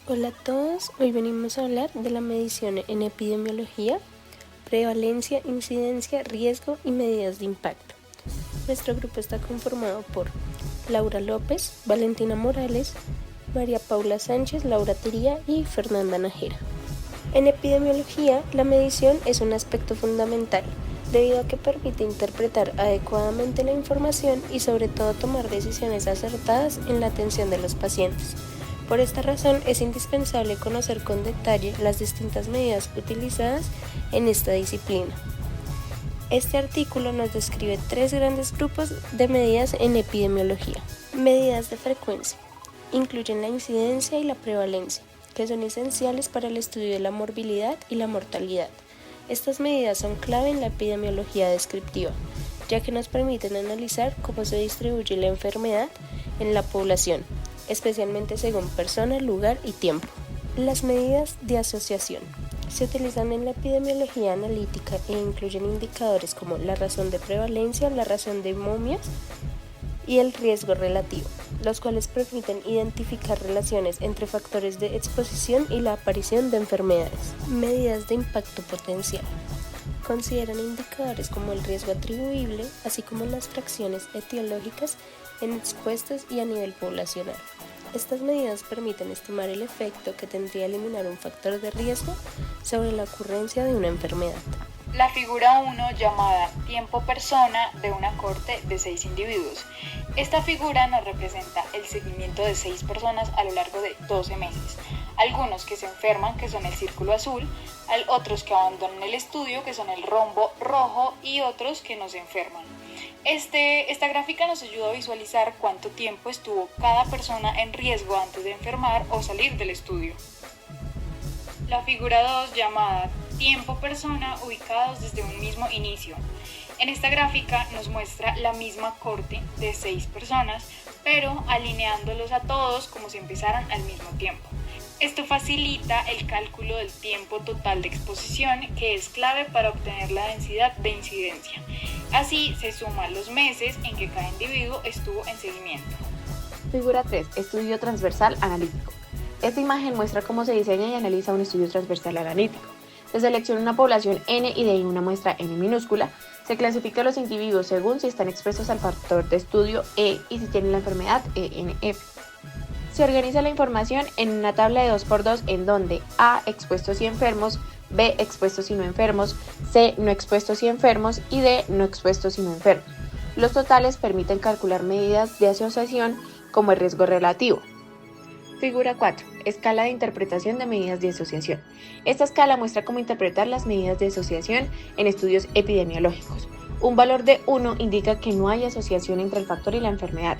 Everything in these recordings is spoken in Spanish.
Hola a todos, hoy venimos a hablar de la medición en epidemiología, prevalencia, incidencia, riesgo y medidas de impacto. Nuestro grupo está conformado por Laura López, Valentina Morales, María Paula Sánchez, Laura Tería y Fernanda Najera. En epidemiología, la medición es un aspecto fundamental, debido a que permite interpretar adecuadamente la información y sobre todo tomar decisiones acertadas en la atención de los pacientes. Por esta razón es indispensable conocer con detalle las distintas medidas utilizadas en esta disciplina. Este artículo nos describe 3 grandes grupos de medidas en epidemiología. Medidas de frecuencia. Incluyen la incidencia y la prevalencia, que son esenciales para el estudio de la morbilidad y la mortalidad. Estas medidas son clave en la epidemiología descriptiva, ya que nos permiten analizar cómo se distribuye la enfermedad en la población, especialmente según persona, lugar y tiempo. Las medidas de asociación se utilizan en la epidemiología analítica e incluyen indicadores como la razón de prevalencia, la razón de momias y el riesgo relativo, los cuales permiten identificar relaciones entre factores de exposición y la aparición de enfermedades. Medidas de impacto potencial. Consideran indicadores como el riesgo atribuible, así como las fracciones etiológicas en expuestos y a nivel poblacional. Estas medidas permiten estimar el efecto que tendría eliminar un factor de riesgo sobre la ocurrencia de una enfermedad. La figura 1, llamada tiempo persona de una cohorte de 6 individuos. Esta figura nos representa el seguimiento de 6 personas a lo largo de 12 meses. Algunos que se enferman, que son el círculo azul, otros que abandonan el estudio, que son el rombo rojo, y otros que no se enferman. Esta gráfica nos ayuda a visualizar cuánto tiempo estuvo cada persona en riesgo antes de enfermar o salir del estudio. La figura 2, llamada tiempo persona, ubicados desde un mismo inicio. En esta gráfica nos muestra la misma cohorte de 6 personas, pero alineándolos a todos como si empezaran al mismo tiempo. Esto facilita el cálculo del tiempo total de exposición, que es clave para obtener la densidad de incidencia. Así se suman los meses en que cada individuo estuvo en seguimiento. Figura 3. Estudio transversal analítico. Esta imagen muestra cómo se diseña y analiza un estudio transversal analítico. Se selecciona una población N y de ahí una muestra N minúscula. Se clasifica a los individuos según si están expuestos al factor de estudio E y si tienen la enfermedad ENF. Se organiza la información en una tabla de 2x2 en donde A, expuestos y enfermos, B, expuestos y no enfermos, C, no expuestos y enfermos y D, no expuestos y no enfermos. Los totales permiten calcular medidas de asociación como el riesgo relativo. Figura 4. Escala de interpretación de medidas de asociación. Esta escala muestra cómo interpretar las medidas de asociación en estudios epidemiológicos. Un valor de 1 indica que no hay asociación entre el factor y la enfermedad.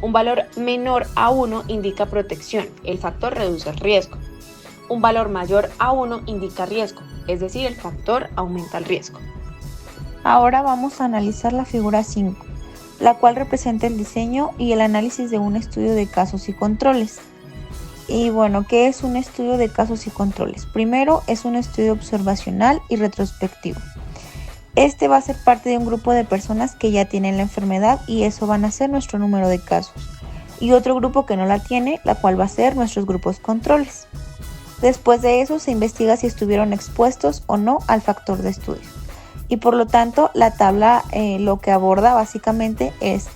Un valor menor a 1 indica protección, el factor reduce el riesgo. Un valor mayor a 1 indica riesgo, es decir, el factor aumenta el riesgo. Ahora vamos a analizar la figura 5, la cual representa el diseño y el análisis de un estudio de casos y controles. Y bueno, ¿qué es un estudio de casos y controles? Primero, es un estudio observacional y retrospectivo. Este va a ser parte de un grupo de personas que ya tienen la enfermedad y eso van a ser nuestro número de casos. Y otro grupo que no la tiene, la cual va a ser nuestros grupos controles. Después de eso se investiga si estuvieron expuestos o no al factor de estudio. Y por lo tanto, la tabla lo que aborda básicamente es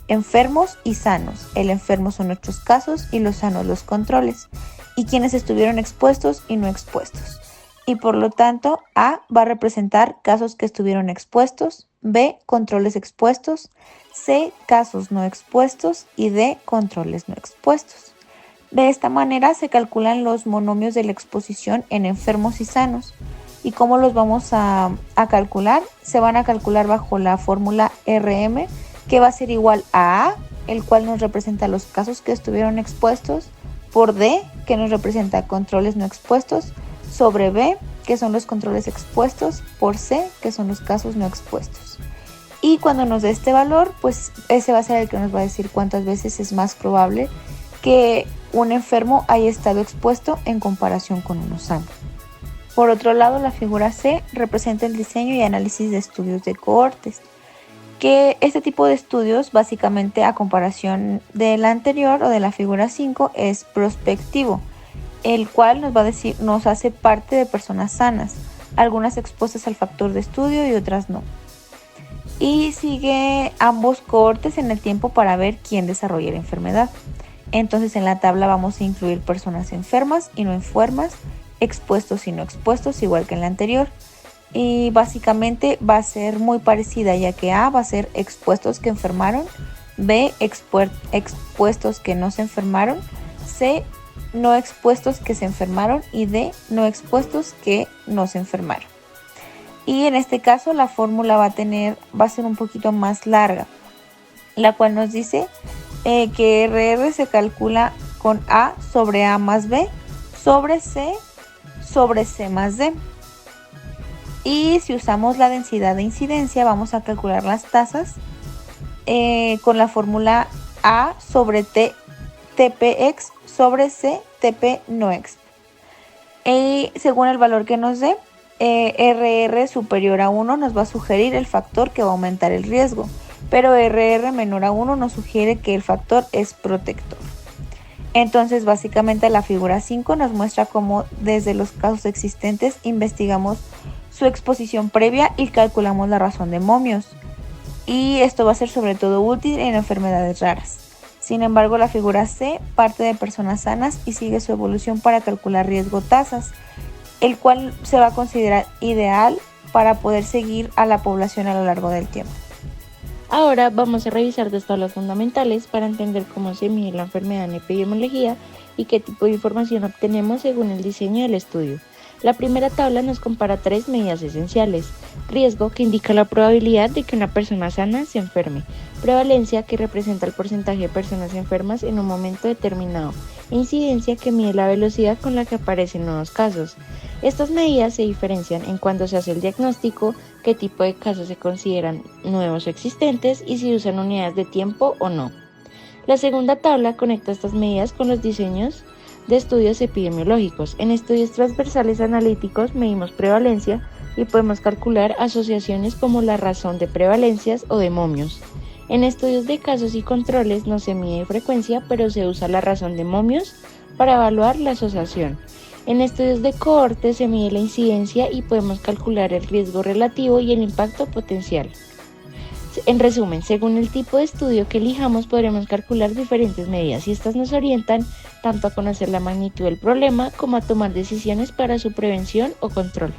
enfermos y sanos. El enfermo son nuestros casos y los sanos los controles. Y quienes estuvieron expuestos y no expuestos. Y por lo tanto, A va a representar casos que estuvieron expuestos, B, controles expuestos, C, casos no expuestos y D, controles no expuestos. De esta manera se calculan los monomios de la exposición en enfermos y sanos. ¿Y cómo los vamos a calcular? Se van a calcular bajo la fórmula RM, que va a ser igual a A, el cual nos representa los casos que estuvieron expuestos, por D, que nos representa controles no expuestos, sobre B, que son los controles expuestos, por C, que son los casos no expuestos. Y cuando nos dé este valor, pues ese va a ser el que nos va a decir cuántas veces es más probable que un enfermo haya estado expuesto en comparación con uno sano. Por otro lado, la figura C representa el diseño y análisis de estudios de cohortes, que este tipo de estudios, básicamente a comparación de la anterior o de la figura 5, es prospectivo. el cual nos va a decir, nos hace parte de personas sanas, algunas expuestas al factor de estudio y otras no. Y sigue ambos cohortes en el tiempo para ver quién desarrolla la enfermedad. Entonces en la tabla vamos a incluir personas enfermas y no enfermas, expuestos y no expuestos, igual que en la anterior. Y básicamente va a ser muy parecida, ya que A va a ser expuestos que enfermaron, B expuestos que no se enfermaron, C no expuestos que se enfermaron y D no expuestos que no se enfermaron. Y en este caso la fórmula va a ser un poquito más larga, la cual nos dice que RR se calcula con A sobre A más B sobre C más D. Y si usamos la densidad de incidencia, vamos a calcular las tasas con la fórmula A sobre TPX sobre C TP no X. Y según el valor que nos dé, RR superior a 1 nos va a sugerir el factor que va a aumentar el riesgo, pero RR menor a 1 nos sugiere que el factor es protector. Entonces básicamente la figura 5 nos muestra cómo desde los casos existentes investigamos su exposición previa y calculamos la razón de momios. Y esto va a ser sobre todo útil en enfermedades raras. Sin embargo, la figura C parte de personas sanas y sigue su evolución para calcular riesgo tasas, el cual se va a considerar ideal para poder seguir a la población a lo largo del tiempo. Ahora vamos a revisar dos tablas fundamentales para entender cómo se mide la enfermedad en epidemiología y qué tipo de información obtenemos según el diseño del estudio. La primera tabla nos compara tres medidas esenciales: riesgo, que indica la probabilidad de que una persona sana se enferme; prevalencia, que representa el porcentaje de personas enfermas en un momento determinado; e incidencia, que mide la velocidad con la que aparecen nuevos casos. Estas medidas se diferencian en cuándo se hace el diagnóstico, qué tipo de casos se consideran nuevos o existentes y si usan unidades de tiempo o no. La segunda tabla conecta estas medidas con los diseños de estudios epidemiológicos. En estudios transversales analíticos medimos prevalencia y podemos calcular asociaciones como la razón de prevalencias o de momios. En estudios de casos y controles no se mide frecuencia, pero se usa la razón de momios para evaluar la asociación. En estudios de cohortes se mide la incidencia y podemos calcular el riesgo relativo y el impacto potencial. En resumen, según el tipo de estudio que elijamos, podremos calcular diferentes medidas y estas nos orientan tanto a conocer la magnitud del problema como a tomar decisiones para su prevención o control.